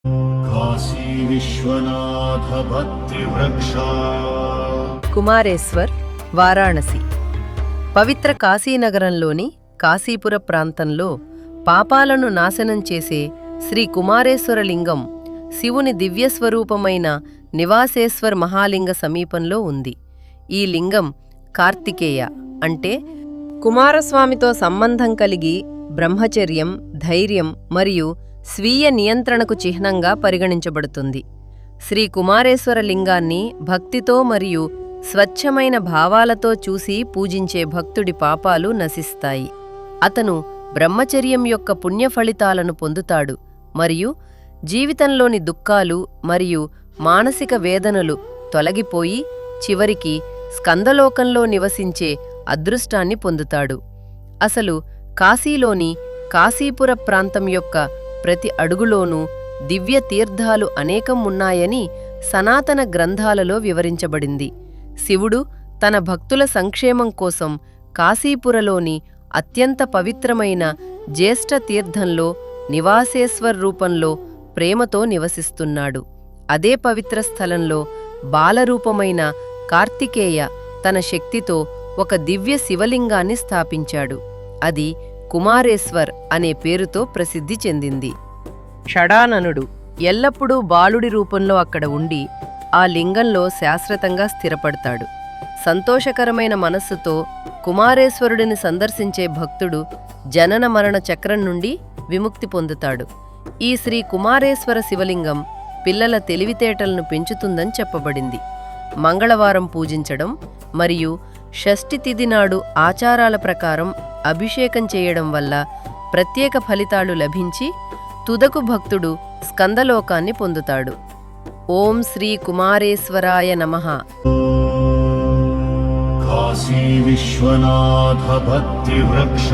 కాశీ విశ్వనాథ భక్తి వృక్ష. కుమారేశ్వర్, వారాణసి. పవిత్ర కాశీనగరంలోని కాశీపుర ప్రాంతంలో పాపాలను నాశనం చేసే శ్రీ కుమారేశ్వర లింగం శివుని దివ్యస్వరూపమైన నివాసేశ్వర్ మహాలింగ సమీపంలో ఉంది. ఈ లింగం కార్తికేయ అంటే కుమారస్వామితో సంబంధం కలిగి బ్రహ్మచర్యం, ధైర్యం మరియు స్వీయ నియంత్రణకు చిహ్నంగా పరిగణించబడుతుంది. శ్రీ కుమారేశ్వర లింగాన్ని భక్తితో మరియు స్వచ్ఛమైన భావాలతో చూసి పూజించే భక్తుడి పాపాలు నశిస్తాయి. అతను బ్రహ్మచర్యం యొక్క పుణ్యఫలితాలను పొందుతాడు మరియు జీవితంలోని దుఃఖాలు మరియు మానసిక వేదనలు తొలగిపోయి చివరికి స్కందలోకంలో నివసించే అదృష్టాన్ని పొందుతాడు. అసలు కాశీలోని కాశీపుర ప్రాంతం యొక్క ప్రతి అడుగులోనూ దివ్య తీర్థాలు అనేకం ఉన్నాయని సనాతన గ్రంథాలలో వివరించబడింది. శివుడు తన భక్తుల సంక్షేమం కోసం కాశీపురలోని అత్యంత పవిత్రమైన జ్యేష్ఠ తీర్థంలో నివాసేశ్వర్ రూపంలో ప్రేమతో నివసిస్తున్నాడు. అదే పవిత్ర స్థలంలో బాలరూపమైన కార్తికేయ తన శక్తితో ఒక దివ్య శివలింగాన్ని స్థాపించాడు. అది కుమారేశ్వర్ అనే పేరుతో ప్రసిద్ధి చెందింది. షడాననుడు ఎల్లప్పుడూ బాలుడి రూపంలో అక్కడ ఉండి ఆ లింగంలో శాశ్వతంగా స్థిరపడతాడు. సంతోషకరమైన మనస్సుతో కుమారేశ్వరుడిని సందర్శించే భక్తుడు జనన మరణ చక్రం నుండి విముక్తి పొందుతాడు. ఈ శ్రీ కుమారేశ్వర శివలింగం పిల్లల తెలివితేటలను పెంచుతుందని చెప్పబడింది. మంగళవారం పూజించడం మరియు షష్ఠి తిథి నాడు ఆచారాల ప్రకారం అభిషేకం చేయడం వల్ల ప్రత్యేక ఫలితాలు లభించి తుదకు భక్తుడు స్కందలోకాన్ని పొందుతాడు. ఓం శ్రీ కుమారేశ్వరాయ నమః. కాశీ విశ్వనాథ భక్తి వృక్ష.